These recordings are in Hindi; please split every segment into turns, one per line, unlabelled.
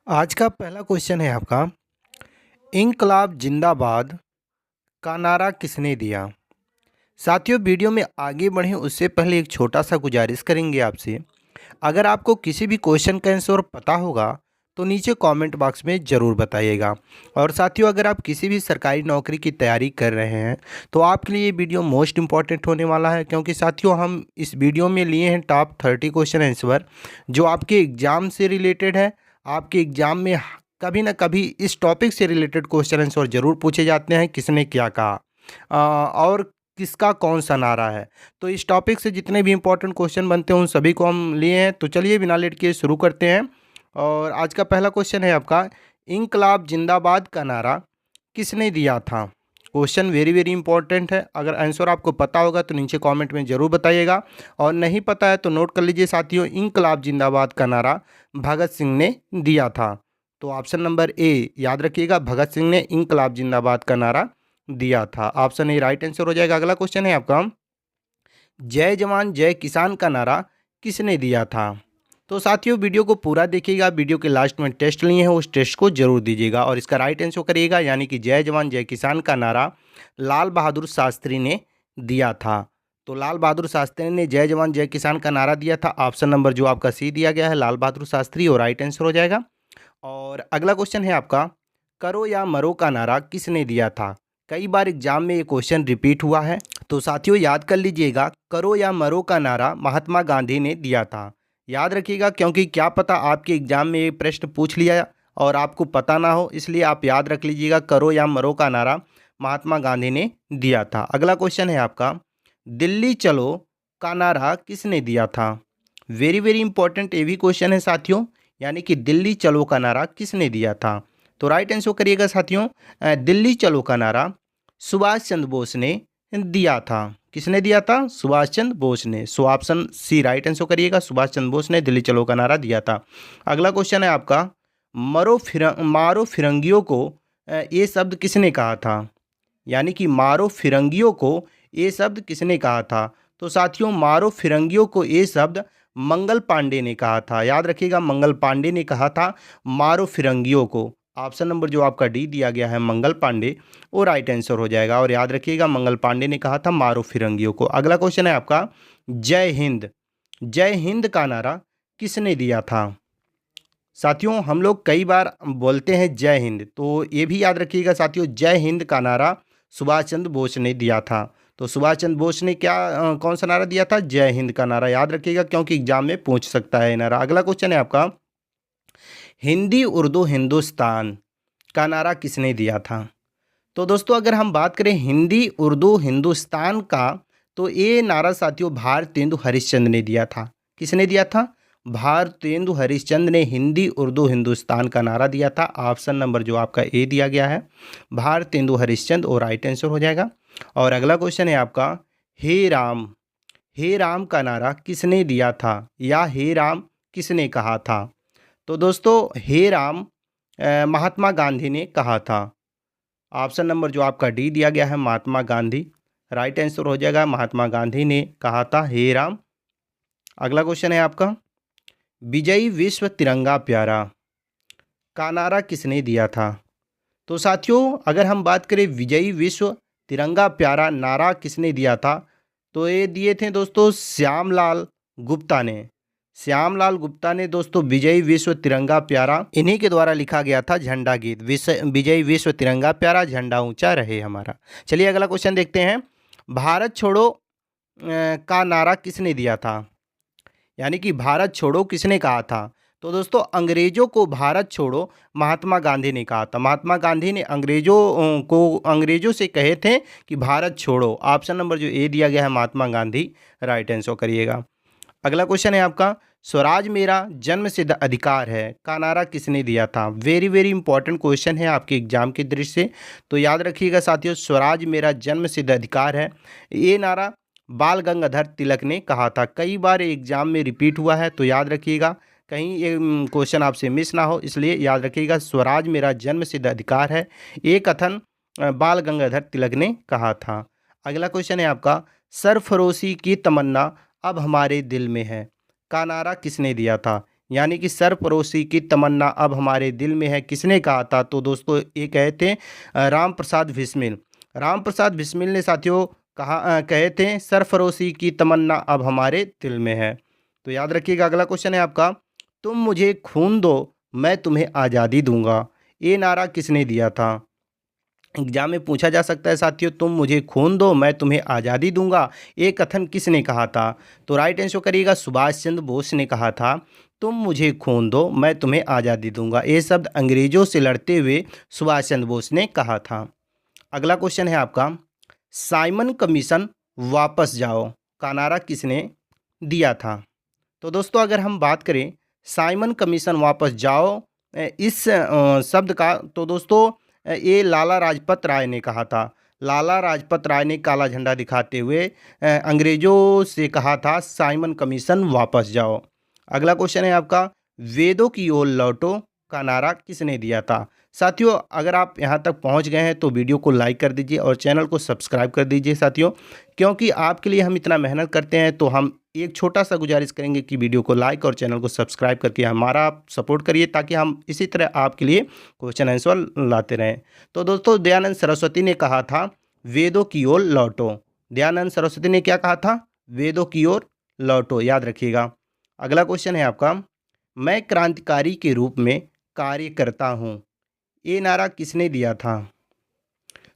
आज का पहला क्वेश्चन है आपका, इंकलाब जिंदाबाद का नारा किसने दिया। साथियों, वीडियो में आगे बढ़ें उससे पहले एक छोटा सा गुजारिश करेंगे आपसे। अगर आपको किसी भी क्वेश्चन का आंसर पता होगा तो नीचे कमेंट बॉक्स में ज़रूर बताइएगा। और साथियों, अगर आप किसी भी सरकारी नौकरी की तैयारी कर रहे हैं तो आपके लिए ये वीडियो मोस्ट इम्पॉर्टेंट होने वाला है, क्योंकि साथियों हम इस वीडियो में लिए हैं टॉप 30 क्वेश्चन आंसर जो आपके एग्ज़ाम से रिलेटेड है। आपके एग्ज़ाम में कभी ना कभी इस टॉपिक से रिलेटेड क्वेश्चन आंसर ज़रूर पूछे जाते हैं, किसने क्या कहा और किसका कौन सा नारा है। तो इस टॉपिक से जितने भी इंपॉर्टेंट क्वेश्चन बनते हैं उन सभी को हम लिए हैं। तो चलिए बिना लेट के शुरू करते हैं। और आज का पहला क्वेश्चन है आपका, इंकलाब जिंदाबाद का नारा किसने दिया था। क्वेश्चन वेरी वेरी इंपॉर्टेंट है। अगर आंसर आपको पता होगा तो नीचे कमेंट में ज़रूर बताइएगा, और नहीं पता है तो नोट कर लीजिए साथियों, इंकलाब जिंदाबाद का नारा भगत सिंह ने दिया था। तो ऑप्शन नंबर ए याद रखिएगा, भगत सिंह ने इंकलाब जिंदाबाद का नारा दिया था। ऑप्शन ए राइट आंसर हो जाएगा। अगला क्वेश्चन है आपका, जय जवान जय किसान का नारा किसने दिया था। तो साथियों वीडियो को पूरा देखिएगा, वीडियो के लास्ट में टेस्ट लिए हैं उस टेस्ट को जरूर दीजिएगा और इसका राइट आंसर करिएगा, यानी कि जय जवान जय किसान का नारा लाल बहादुर शास्त्री ने दिया था। तो लाल बहादुर शास्त्री ने जय जवान जय किसान का नारा दिया था। ऑप्शन नंबर जो आपका सी दिया गया है लाल बहादुर शास्त्री, और राइट आंसर हो जाएगा। और अगला क्वेश्चन है आपका, करो या मरो का नारा किसने दिया था। कई बार एग्जाम में ये क्वेश्चन रिपीट हुआ है, तो साथियों याद कर लीजिएगा, करो या मरो का नारा महात्मा गांधी ने दिया था। याद रखिएगा, क्योंकि क्या पता आपके एग्जाम में ये प्रश्न पूछ लिया और आपको पता ना हो, इसलिए आप याद रख लीजिएगा, करो या मरो का नारा महात्मा गांधी ने दिया था। अगला क्वेश्चन है आपका, दिल्ली चलो का नारा किसने दिया था। वेरी वेरी इंपॉर्टेंट ये भी क्वेश्चन है साथियों, यानी कि दिल्ली चलो का नारा किसने दिया था। तो राइट आंसर करिएगा साथियों, दिल्ली चलो का नारा सुभाष चंद्र बोस ने दिया था। किसने दिया था, सुभाष चंद्र बोस ने। So option C right answer करिएगा, सुभाष चंद्र बोस ने दिल्ली चलो का नारा दिया था। अगला क्वेश्चन है आपका, मारो फिरंगियों को ये शब्द किसने कहा था। यानी कि मारो फिरंगियों को ये शब्द किसने कहा था। तो साथियों मारो फिरंगियों को ये शब्द मंगल पांडे ने कहा था। याद रखिएगा, मंगल पांडे ने कहा था मारो फिरंगियों को। ऑप्शन नंबर जो आपका डी दिया गया है मंगल पांडे, वो राइट आंसर हो जाएगा। और याद रखिएगा, मंगल पांडे ने कहा था मारो फिरंगियों को। अगला क्वेश्चन है आपका, जय हिंद, जय हिंद का नारा किसने दिया था। साथियों हम लोग कई बार बोलते हैं जय हिंद, तो ये भी याद रखिएगा साथियों, जय हिंद का नारा सुभाष चंद्र बोस ने दिया था। तो सुभाष चंद्र बोस ने क्या कौन सा नारा दिया था, जय हिंद का नारा। याद रखिएगा, क्योंकि एग्जाम में पूछ सकता है ये नारा। अगला क्वेश्चन है आपका, हिंदी उर्दू हिंदुस्तान का नारा किसने दिया था। तो दोस्तों अगर हम बात करें हिंदी उर्दू हिंदुस्तान का, तो ये नारा साथियों भारतेंदु हरिश्चंद्र ने दिया था। किसने दिया था, भारतेंदु हरिश्चंद्र ने हिंदी उर्दू हिंदुस्तान का नारा दिया था। ऑप्शन नंबर जो आपका ए दिया गया है भारतेंदु हरिश्चंद्र, और राइट आंसर हो जाएगा। और अगला क्वेश्चन है आपका, हे राम, हे राम का नारा किसने दिया था, या हे राम किसने कहा था। तो दोस्तों हे राम महात्मा गांधी ने कहा था। ऑप्शन नंबर जो आपका डी दिया गया है महात्मा गांधी, राइट आंसर हो जाएगा, महात्मा गांधी ने कहा था हे राम। अगला क्वेश्चन है आपका, विजयी विश्व तिरंगा प्यारा का नारा किसने दिया था। तो साथियों अगर हम बात करें विजयी विश्व तिरंगा प्यारा नारा किसने दिया था, तो ये दिए थे दोस्तों श्यामलाल गुप्ता ने। श्यामलाल गुप्ता ने दोस्तों विजयी विश्व तिरंगा प्यारा, इन्हीं के द्वारा लिखा गया था झंडा गीत, विजयी विश्व तिरंगा प्यारा झंडा ऊंचा रहे हमारा। चलिए अगला क्वेश्चन देखते हैं, भारत छोड़ो का नारा किसने दिया था। यानी कि भारत छोड़ो किसने कहा था। तो दोस्तों अंग्रेजों को भारत छोड़ो महात्मा गांधी ने कहा था। महात्मा गांधी ने अंग्रेजों से कहे थे कि भारत छोड़ो। ऑप्शन नंबर जो ए दिया गया है महात्मा गांधी, राइट आंसर करिएगा। अगला क्वेश्चन है आपका, स्वराज मेरा जन्म सिद्ध अधिकार है का नारा किसने दिया था। वेरी वेरी इंपॉर्टेंट क्वेश्चन है आपके एग्जाम के दृष्टि से, तो याद रखिएगा साथियों, स्वराज मेरा जन्म सिद्ध अधिकार है, ये नारा बाल गंगाधर तिलक ने कहा था। कई बार एग्जाम में रिपीट हुआ है, तो याद रखिएगा, कहीं ये क्वेश्चन आपसे मिस ना हो, इसलिए याद रखिएगा, स्वराज मेरा जन्म सिद्ध अधिकार है, ये कथन बाल गंगाधर तिलक ने कहा था। अगला क्वेश्चन है आपका, सरफरोशी की तमन्ना अब हमारे दिल में है का नारा किसने दिया था। यानी कि सरफरोशी की तमन्ना अब हमारे दिल में है, किसने कहा था? तो दोस्तों ये कहे थे राम प्रसाद बिस्मिल। राम प्रसाद बिस्मिल ने साथियों कहे थे सरफरोशी की तमन्ना अब हमारे दिल में है। तो याद रखिएगा। अगला क्वेश्चन है आपका, तुम मुझे खून दो मैं तुम्हें आज़ादी दूंगा, ये नारा किसने दिया था? एग्जाम में पूछा जा सकता है साथियों, तुम मुझे खून दो मैं तुम्हें आज़ादी दूंगा, ये कथन किसने कहा था? तो राइट आंसर करिएगा, सुभाष चंद्र बोस ने कहा था तुम मुझे खून दो मैं तुम्हें आज़ादी दूंगा। ये शब्द अंग्रेजों से लड़ते हुए सुभाष चंद्र बोस ने कहा था। अगला क्वेश्चन है आपका, साइमन कमीशन वापस जाओ का नारा किसने दिया था? तो दोस्तों अगर हम बात करें साइमन कमीशन वापस जाओ इस शब्द का, तो दोस्तों ये लाला लाजपत राय ने कहा था। लाला लाजपत राय ने काला झंडा दिखाते हुए अंग्रेजों से कहा था साइमन कमीशन वापस जाओ। अगला क्वेश्चन है आपका, वेदों की ओर लौटो का नारा किसने दिया था? साथियों अगर आप यहाँ तक पहुँच गए हैं तो वीडियो को लाइक कर दीजिए और चैनल को सब्सक्राइब कर दीजिए साथियों, क्योंकि आपके लिए हम इतना मेहनत करते हैं तो हम एक छोटा सा गुजारिश करेंगे कि वीडियो को लाइक और चैनल को सब्सक्राइब करके हमारा आप सपोर्ट करिए, ताकि हम इसी तरह आपके लिए क्वेश्चन आंसर लाते रहें। तो दोस्तों दयानंद सरस्वती ने कहा था वेदों की ओर लौटो। दयानंद सरस्वती ने क्या कहा था? वेदों की ओर लौटो, याद रखिएगा। अगला क्वेश्चन है आपका, मैं क्रांतिकारी के रूप में कार्य करता हूँ, ये नारा किसने दिया था?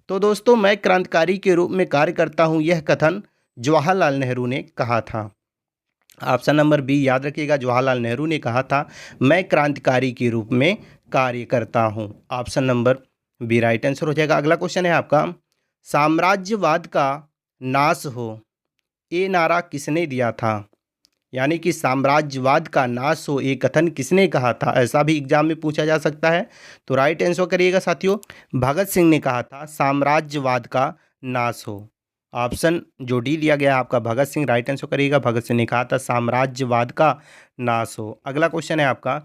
तो दोस्तों मैं क्रांतिकारी के रूप में कार्य करता हूँ, यह कथन जवाहरलाल नेहरू ने कहा था। ऑप्शन नंबर बी याद रखिएगा, जवाहरलाल नेहरू ने कहा था मैं क्रांतिकारी के रूप में कार्य करता हूँ। Option number B right answer हो जाएगा। अगला क्वेश्चन है आपका, साम्राज्यवाद का नाश हो, ये नारा किसने दिया था? यानी कि साम्राज्यवाद का नाश हो, ये कथन किसने कहा था? ऐसा भी एग्जाम में पूछा जा सकता है। तो राइट आंसर करिएगा साथियों, भगत सिंह ने कहा था साम्राज्यवाद का नाश हो। ऑप्शन जो डी दिया गया है आपका भगत सिंह, राइट आंसर करिएगा, भगत सिंह ने कहा था साम्राज्यवाद का नाश हो। अगला क्वेश्चन है आपका,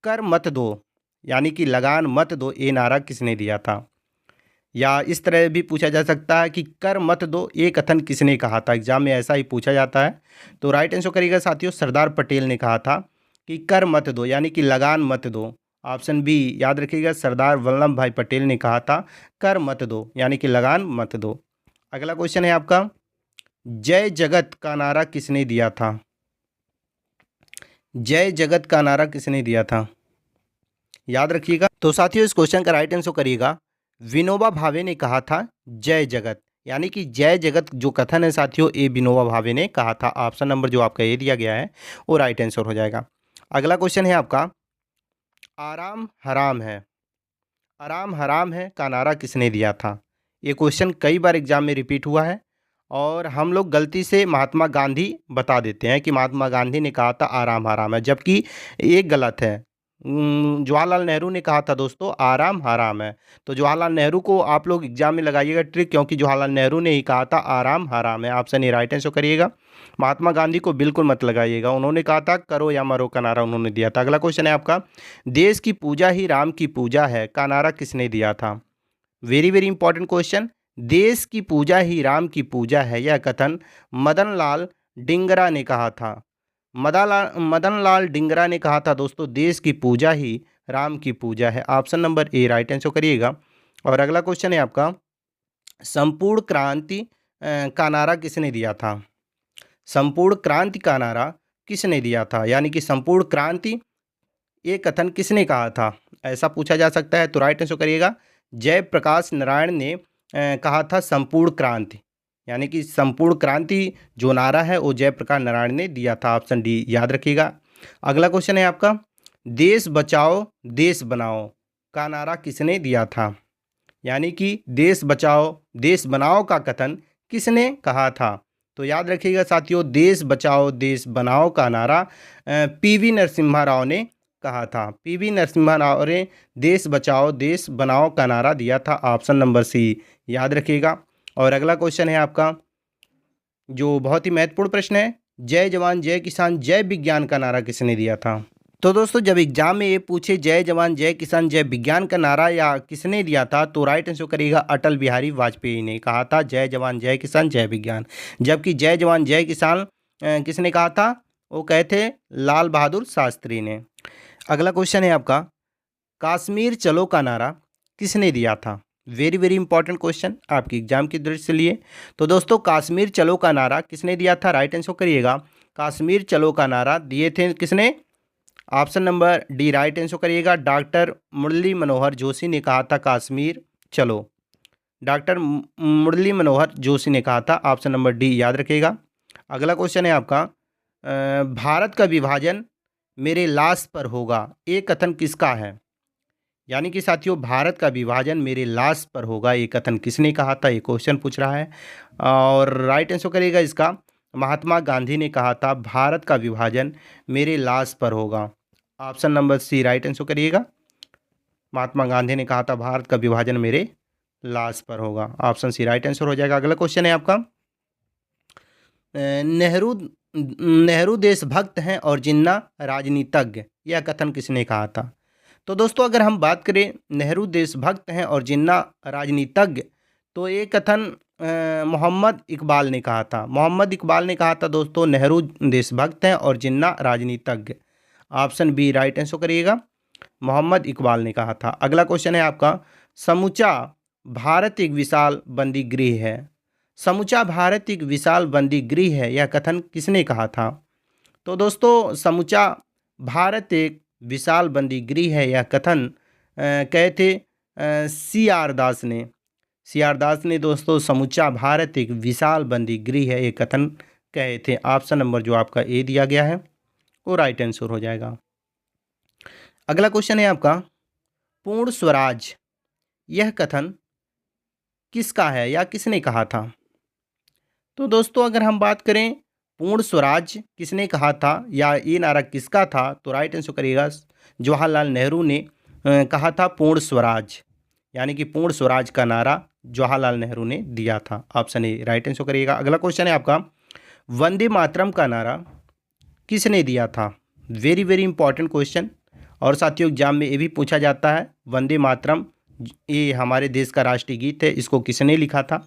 कर मत दो यानी कि लगान मत दो, ये नारा किसने दिया था? या इस तरह भी पूछा जा सकता है कि कर मत दो, ये कथन किसने कहा था? एग्जाम में ऐसा ही पूछा जाता है। तो राइट आंसर करिएगा साथियों, सरदार पटेल ने कहा था कि कर मत दो यानी कि लगान मत दो। ऑप्शन बी याद रखिएगा, सरदार वल्लभ भाई पटेल ने कहा था कर मत दो यानी कि लगान मत दो। अगला क्वेश्चन है आपका, जय जगत का नारा किसने दिया था? जय जगत का नारा किसने दिया था? याद रखिएगा। तो साथियों इस क्वेश्चन का राइट आंसर करिएगा, विनोबा भावे ने कहा था जय जगत, यानी कि जय जगत जो कथन है साथियों, ये विनोबा भावे ने कहा था। ऑप्शन नंबर जो आपका ये दिया गया है वो राइट आंसर हो जाएगा। अगला क्वेश्चन है आपका, आराम हराम है, आराम हराम है का नारा किसने दिया था? ये क्वेश्चन कई बार एग्जाम में रिपीट हुआ है और हम लोग गलती से महात्मा गांधी बता देते हैं कि महात्मा गांधी ने कहा था आराम हराम है, जबकि ये गलत है। जवाहरलाल नेहरू ने कहा था दोस्तों आराम हराम है। तो जवाहरलाल नेहरू को आप लोग एग्जाम में लगाइएगा ट्रिक, क्योंकि जवाहरलाल नेहरू ने ही कहा था आराम हराम है। ऑप्शन ए राइट आंसर करिएगा। महात्मा गांधी को बिल्कुल मत लगाइएगा, उन्होंने कहा था करो या मरो का नारा उन्होंने दिया था। अगला क्वेश्चन है आपका, देश की पूजा ही राम की पूजा है का नारा किसने दिया था? Very very important question. देश की पूजा ही राम की पूजा है, यह कथन मदन लाल डिंगरा ने कहा था। मदन लाल डिंगरा ने कहा था दोस्तों देश की पूजा ही राम की पूजा है। Option number A right answer करिएगा। और अगला क्वेश्चन है आपका, संपूर्ण क्रांति का नारा किसने दिया था? संपूर्ण क्रांति का नारा किसने दिया था? यानी कि संपूर्ण क्रांति ये कथन किसने कहा था, ऐसा पूछा जा सकता है। तो राइट आंसर करिएगा, जयप्रकाश नारायण ने कहा था संपूर्ण क्रांति, यानी कि संपूर्ण क्रांति जो नारा है वो जयप्रकाश नारायण ने दिया था। ऑप्शन डी याद रखिएगा। अगला क्वेश्चन है आपका, देश बचाओ देश बनाओ का नारा किसने दिया था? यानी कि देश बचाओ देश बनाओ का कथन किसने कहा था? तो याद रखिएगा साथियों, देश बचाओ देश बनाओ का नारा पीवी नरसिम्हा राव ने कहा था। पीवी नरसिम्हा राव ने देश बचाओ देश बनाओ का नारा दिया था। ऑप्शन नंबर सी याद रखिएगा। और अगला क्वेश्चन है आपका जो बहुत ही महत्वपूर्ण प्रश्न है, जय जवान जय किसान जय विज्ञान का नारा किसने दिया था? तो दोस्तों जब एग्जाम में ये पूछे जय जवान जय किसान जय विज्ञान का नारा या किसने दिया था, तो राइट आंसर करिएगा अटल बिहारी वाजपेयी ने कहा था जय जवान जय किसान जय विज्ञान। जबकि जय जवान जय किसान किसने कहा था? वो कहे थे लाल बहादुर शास्त्री ने। अगला क्वेश्चन है आपका, कश्मीर चलो का नारा किसने दिया था? वेरी वेरी इंपॉर्टेंट क्वेश्चन आपकी एग्जाम की दृष्टि से लिए। तो दोस्तों कश्मीर चलो का नारा किसने दिया था? राइट आंसर करिएगा। कश्मीर चलो का नारा दिए थे किसने? Option number D right answer करिएगा। डॉक्टर मुरली मनोहर जोशी ने कहा था कश्मीर चलो। डॉक्टर मुरली मनोहर जोशी ने कहा था। ऑप्शन नंबर डी याद रखिएगा। अगला क्वेश्चन है आपका, भारत का विभाजन मेरे लाश पर होगा, ये कथन किसका है? यानी कि साथियों भारत का विभाजन मेरे लाश पर होगा, ये कथन किसने कहा था? ये क्वेश्चन पूछ रहा है। और राइट आंसर करिएगा इसका, महात्मा गांधी ने कहा था भारत का विभाजन मेरे लाश पर होगा। Option number C right answer करिएगा। महात्मा गांधी ने कहा था भारत का विभाजन मेरे लाश पर होगा। ऑप्शन सी राइट आंसर हो जाएगा। अगला क्वेश्चन है आपका, नेहरू देशभक्त हैं और जिन्ना राजनीतिज्ञ, यह कथन किसने कहा था? तो दोस्तों अगर हम बात करें नेहरू देशभक्त हैं और जिन्ना राजनीतिज्ञ, तो ये कथन मोहम्मद इकबाल ने कहा था। मोहम्मद इकबाल ने कहा था दोस्तों नेहरू देशभक्त हैं और जिन्ना राजनीतिज्ञ। ऑप्शन बी राइट आंसर करिएगा, मोहम्मद इकबाल ने कहा था। अगला क्वेश्चन है आपका, समूचा भारत एक विशाल बंदी गृह है। समूचा भारत एक विशाल बंदी गृह है, यह कथन किसने कहा था? तो दोस्तों समूचा भारत एक विशाल बंदी गृह है, यह कथन कहे थे सी आर दास ने। सी आर दास ने दोस्तों समूचा भारत एक विशाल बंदी गृह है, ये कथन कहे थे। ऑप्शन नंबर जो आपका ए दिया गया है वो राइट आंसर हो जाएगा। अगला क्वेश्चन है आपका, पूर्ण स्वराज, यह कथन किसका है या किसने कहा था? तो दोस्तों अगर हम बात करें पूर्ण स्वराज किसने कहा था या ये नारा किसका था, तो राइट आंसर करिएगा जवाहरलाल नेहरू ने कहा था पूर्ण स्वराज। यानी कि पूर्ण स्वराज का नारा जवाहरलाल नेहरू ने दिया था। ऑप्शन ए राइट आंसर करिएगा। अगला क्वेश्चन है आपका, वंदे मातरम का नारा किसने दिया था? वेरी वेरी इंपॉर्टेंट क्वेश्चन, और साथियों एग्जाम में ये भी पूछा जाता है वंदे मातरम ये हमारे देश का राष्ट्रीय गीत है, इसको किसने लिखा था?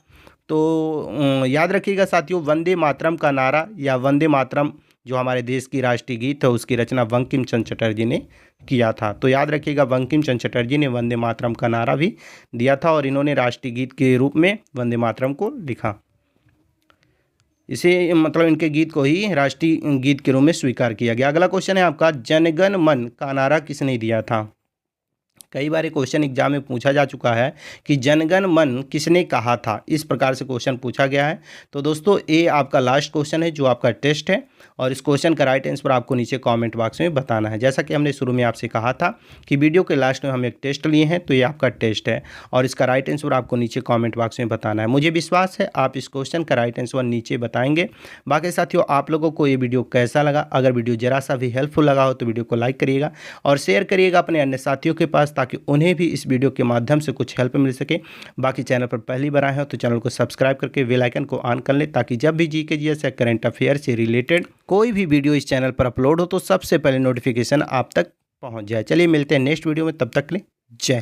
तो याद रखिएगा साथियों वंदे मातरम का नारा या वंदे मातरम जो हमारे देश की राष्ट्रीय गीत है उसकी रचना बंकिम चंद्र चटर्जी ने किया था। तो याद रखिएगा बंकिम चंद्र चटर्जी ने वंदे मातरम का नारा भी दिया था और इन्होंने राष्ट्रीय गीत के रूप में वंदे मातरम को लिखा। इसे मतलब इनके गीत को ही राष्ट्रीय गीत के रूप में स्वीकार किया गया। अगला क्वेश्चन है आपका, जनगण मन का नारा किसने दिया था? कई बार क्वेश्चन एग्जाम में पूछा जा चुका है कि जनगण मन किसने कहा था, इस प्रकार से क्वेश्चन पूछा गया है। तो दोस्तों ये आपका लास्ट क्वेश्चन है जो आपका टेस्ट है, और इस क्वेश्चन का राइट आंसर आपको नीचे कमेंट बॉक्स में बताना है। जैसा कि हमने शुरू में आपसे कहा था कि वीडियो के लास्ट में हम एक टेस्ट लिए हैं, तो ये आपका टेस्ट है और इसका राइट आंसर आपको नीचे कमेंट बॉक्स में बताना है। मुझे विश्वास है आप इस क्वेश्चन का राइट आंसर नीचे बताएंगे। बाकी साथियों आप लोगों को ये वीडियो कैसा लगा? अगर वीडियो जरा सा भी हेल्पफुल लगा हो तो वीडियो को लाइक करिएगा और शेयर करिएगा अपने अन्य साथियों के पास, ताकि उन्हें भी इस वीडियो के माध्यम से कुछ हेल्प मिल सके। बाकी चैनल पर पहली बार आए हो तो चैनल को सब्सक्राइब करके बेल आइकन को ऑन कर लें, ताकि जब भी जीके जीएस या करंट अफेयर से रिलेटेड कोई भी वीडियो इस चैनल पर अपलोड हो तो सबसे पहले नोटिफिकेशन आप तक पहुंच जाए। चलिए मिलते हैं नेक्स्ट वीडियो में, तब तक के लिए जय हिंद।